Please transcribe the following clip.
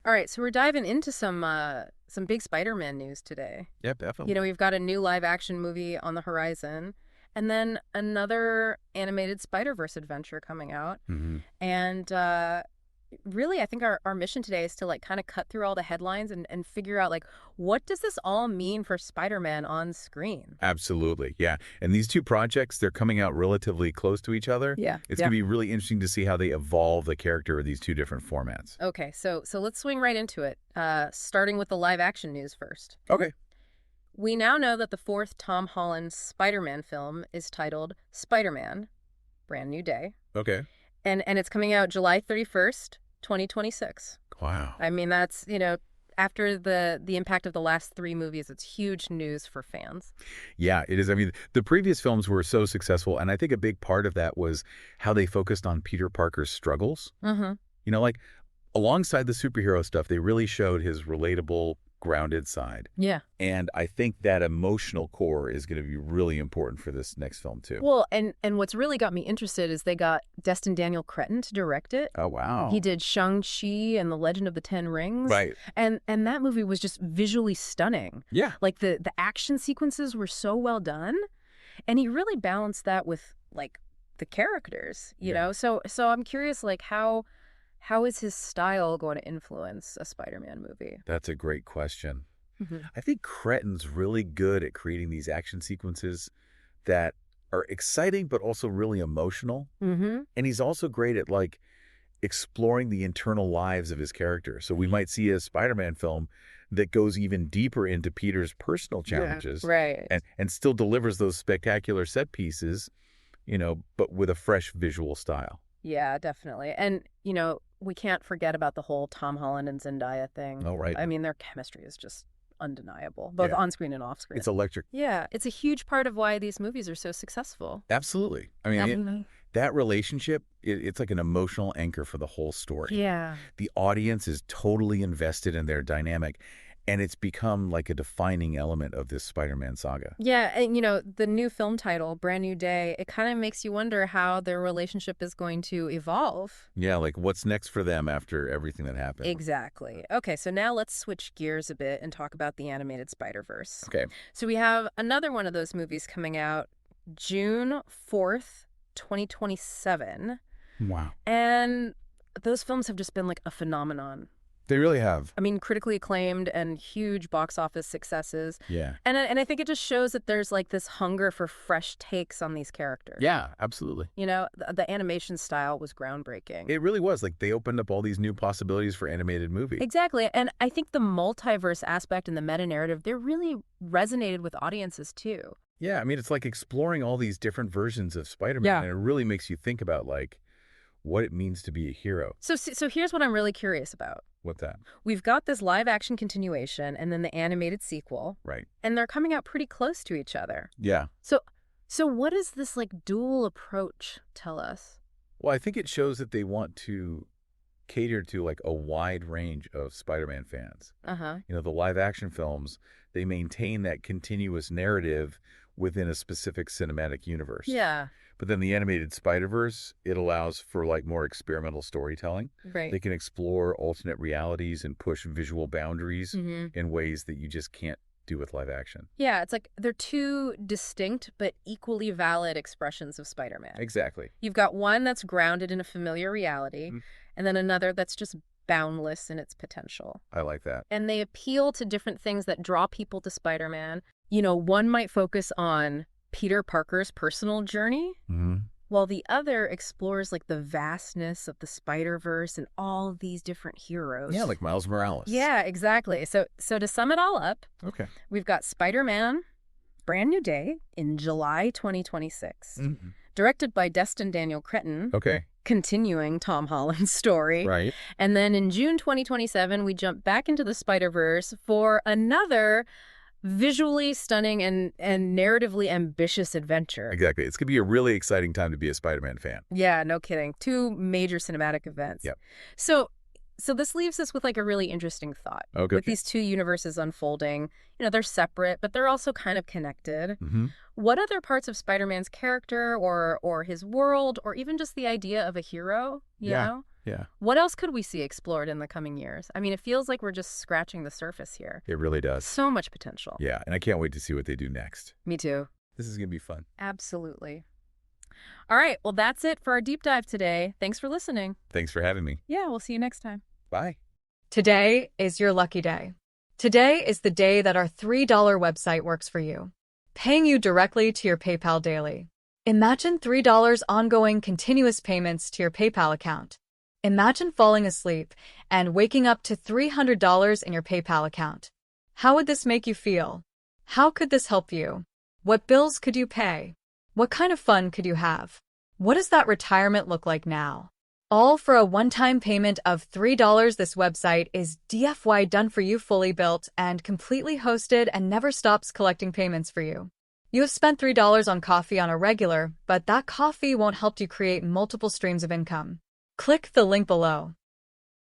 All right, so we're diving into some big Spider-Man news today. Yep, definitely. We've got a new live-action movie on the horizon, and then another animated Spider-Verse adventure coming out. Hmm. And really, I think our mission today is to like kind of cut through all the headlines and figure out like what does this all mean for Spider-Man on screen? Absolutely, yeah. And these two projects, they're coming out relatively close to each other. Yeah. It's Yeah. going to be really interesting to see how they evolve the character of these two different formats. Okay, so let's swing right into it. Starting with the live-action news first. Okay. We now know that the fourth Tom Holland Spider-Man film is titled Spider-Man: Brand New Day. Okay. And it's coming out July 31st, 2026. Wow. I mean, that's, after the impact of the last three movies, it's huge news for fans. Yeah, it is. I mean, the previous films were so successful, and I think a big part of that was how they focused on Peter Parker's struggles. Mm-hmm. Like alongside the superhero stuff, they really showed his relatable, grounded side. Yeah. And I think that emotional core is going to be really important for this next film, too. Well, and what's really got me interested is they got Destin Daniel Cretton to direct it. Oh, wow. He did Shang-Chi and the Legend of the Ten Rings. Right. And that movie was just visually stunning. Yeah. Like the action sequences were so well done. And he really balanced that with like the characters, you know? So I'm curious, like how is his style going to influence a Spider-Man movie? That's a great question. Mm-hmm. I think Cretton's really good at creating these action sequences that are exciting but also really emotional. Mm-hmm. And he's also great at like exploring the internal lives of his character. So we might see a Spider-Man film that goes even deeper into Peter's personal challenges, Right. and still delivers those spectacular set pieces, but with a fresh visual style. Yeah, definitely. And, we can't forget about the whole Tom Holland and Zendaya thing. Oh, right. I mean, their chemistry is just undeniable, both Yeah. on screen and off screen. It's electric. Yeah, it's a huge part of why these movies are so successful. Absolutely. I mean, that relationship, it's like an emotional anchor for the whole story. Yeah. The audience is totally invested in their dynamic, and it's become like a defining element of this Spider-Man saga. Yeah, and the new film title, Brand New Day, it kind of makes you wonder how their relationship is going to evolve. Yeah, like what's next for them after everything that happened. Exactly. Okay, so now let's switch gears a bit and talk about the animated Spider-Verse. Okay. So we have another one of those movies coming out June 4th, 2027. Wow. And those films have just been like a phenomenon. They really have. I mean, critically acclaimed and huge box office successes. Yeah. And I think it just shows that there's like this hunger for fresh takes on these characters. Yeah, absolutely. The animation style was groundbreaking. It really was. Like they opened up all these new possibilities for animated movies. Exactly. And I think the multiverse aspect and the meta-narrative, they really resonated with audiences too. Yeah, I mean, it's like exploring all these different versions of Spider-Man. Yeah. And it really makes you think about like what it means to be a hero. So here's what I'm really curious about. What's that? We've got this live action continuation and then the animated sequel. Right. And they're coming out pretty close to each other. Yeah. So what does this like dual approach tell us? Well, I think it shows that they want to cater to like a wide range of Spider-Man fans. Uh-huh. The live action films, they maintain that continuous narrative within a specific cinematic universe. Yeah. But then the animated Spider-Verse, it allows for like more experimental storytelling. Right. They can explore alternate realities and push visual boundaries Mm-hmm. in ways that you just can't do with live action. Yeah, it's like they're two distinct but equally valid expressions of Spider-Man. Exactly. You've got one that's grounded in a familiar reality, Mhm. and then another that's just boundless in its potential. I like that. And they appeal to different things that draw people to Spider-Man. One might focus on Peter Parker's personal journey, Mm-hmm. while the other explores like the vastness of the Spider-Verse and all of these different heroes. Yeah, like Miles Morales. Yeah, exactly. So to sum it all up, Okay. we've got Spider-Man: Brand New Day in July 2026, Mm-hmm. directed by Destin Daniel Cretton, Okay. continuing Tom Holland's story. Right. And then in June 2027, we jump back into the Spider-Verse for another visually stunning and narratively ambitious adventure. Exactly. It's going to be a really exciting time to be a Spider-Man fan. Yeah, no kidding. Two major cinematic events. Yep. So this leaves us with like a really interesting thought. Okay. With these two universes unfolding, they're separate, but they're also kind of connected. Mm-hmm. What other parts of Spider-Man's character or his world or even just the idea of a hero, you know? Yeah. What else could we see explored in the coming years? I mean, it feels like we're just scratching the surface here. It really does. So much potential. Yeah, and I can't wait to see what they do next. Me too. This is going to be fun. Absolutely. All right, well, that's it for our deep dive today. Thanks for listening. Thanks for having me. Yeah, we'll see you next time. Bye. Today is your lucky day. Today is the day that our $3 website works for you, paying you directly to your PayPal daily. Imagine $3 ongoing continuous payments to your PayPal account. Imagine falling asleep and waking up to $300 in your PayPal account. How would this make you feel? How could this help you? What bills could you pay? What kind of fun could you have? What does that retirement look like now? All for a one-time payment of $3. This website is DFY done for you, fully built and completely hosted, and never stops collecting payments for you. You have spent $3 on coffee on a regular, but that coffee won't help you create multiple streams of income. Click the link below.